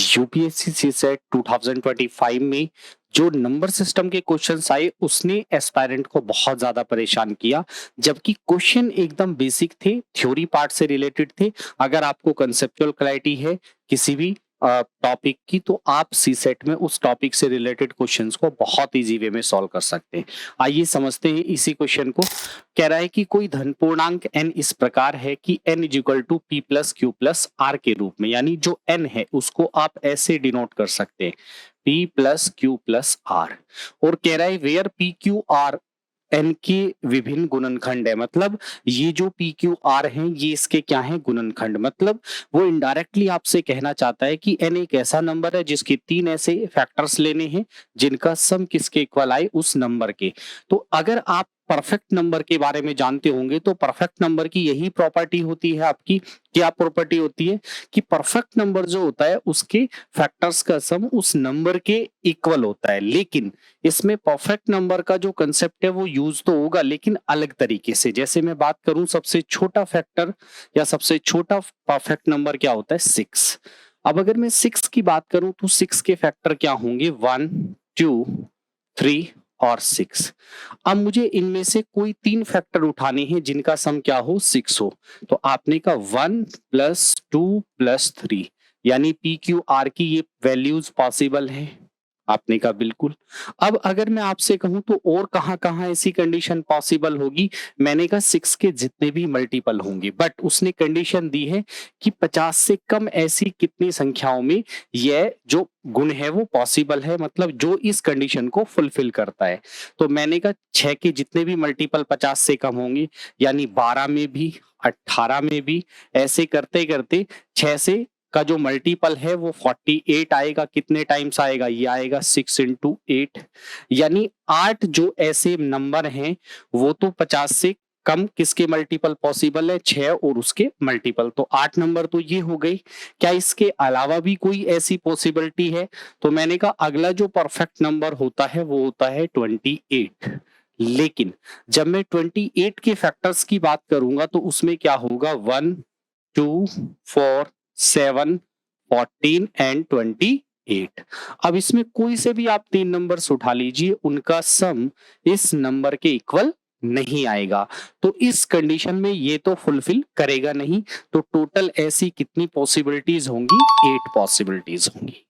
UPSC CSAT 2025 में जो number system के क्वेश्चंस आए उसने एस्पायरेंट को बहुत ज्यादा परेशान किया, जबकि क्वेश्चन एकदम बेसिक थे, थ्योरी पार्ट से रिलेटेड थे। अगर आपको कंसेप्चुअल क्लैरिटी है किसी भी टॉपिक की तो आप सी सेट में उस टॉपिक से रिलेटेड क्वेश्चंस को बहुत इजी वे में सॉल्व कर सकते हैं। आइए समझते हैं इसी क्वेश्चन को। कह रहा है कि कोई धन पूर्णांक n इस प्रकार है कि n is equal to P plus Q plus R के रूप में, यानी जो n है उसको आप ऐसे डिनोट कर सकते हैं p plus Q plus R. और कह रहा है where P Q R N के विभिन्न गुणनखंड है, मतलब ये जो पी क्यू आर है ये इसके क्या है, गुणनखंड। मतलब वो इनडायरेक्टली आपसे कहना चाहता है कि एन एक ऐसा नंबर है जिसके तीन ऐसे फैक्टर्स लेने हैं जिनका सम किसके इक्वल आए, उस नंबर के। तो अगर आप परफेक्ट नंबर के बारे में जानते होंगे तो परफेक्ट नंबर की यही प्रॉपर्टी होती है आपकी, क्या प्रॉपर्टी होती है कि परफेक्ट नंबर जो होता है उसके फैक्टर्स का सम उस नंबर के इक्वल होता है। लेकिन इसमें परफेक्ट नंबर का जो कंसेप्ट है वो यूज तो होगा लेकिन अलग तरीके से। जैसे मैं बात करूं सबसे छोटा फैक्टर या सबसे छोटा परफेक्ट नंबर क्या होता है, 6। अब अगर मैं 6 की बात करूं तो 6 के फैक्टर क्या होंगे, 1 2 3 और 6। अब मुझे इनमें से कोई तीन फैक्टर उठाने हैं जिनका सम क्या हो, 6 हो। तो आपने कहा 1 प्लस 2 प्लस 3, यानी पी क्यू आर की ये वैल्यूज पॉसिबल है, आपने कहा बिल्कुल। अब अगर मैं आपसे कहूं तो और कहां कहां ऐसी कंडीशन पॉसिबल होगी, मैंने कहा 6 के जितने भी मल्टीपल होंगे, बट उसने कंडीशन दी है कि 50 से कम ऐसी कितनी संख्याओं में यह जो गुण है वो पॉसिबल है, मतलब जो इस कंडीशन को फुलफिल करता है। तो मैंने कहा 6 के जितने भी मल्टीपल 50 से कम होंगे, यानी 12 में भी 18 में भी, ऐसे करते करते 6 से का जो मल्टीपल है वो 48 आएगा। कितने टाइम्स आएगा, ये आएगा 6 इंटू 8, यानी 8 जो ऐसे नंबर हैं वो तो 50 से कम किसके मल्टीपल पॉसिबल है, 6 और उसके मल्टीपल। तो 8 नंबर तो ये हो गई। क्या इसके अलावा भी कोई ऐसी पॉसिबिलिटी है, तो मैंने कहा अगला जो परफेक्ट नंबर होता है वो होता है 28। लेकिन जब मैं 28 के फैक्टर्स की बात करूंगा तो उसमें क्या होगा, 1 2 4 7 14 एंड 28। अब इसमें कोई से भी आप तीन नंबर्स उठा लीजिए, उनका सम इस नंबर के इक्वल नहीं आएगा। तो इस कंडीशन में ये तो फुलफिल करेगा नहीं। तो टोटल ऐसी कितनी पॉसिबिलिटीज होंगी, 8 पॉसिबिलिटीज होंगी।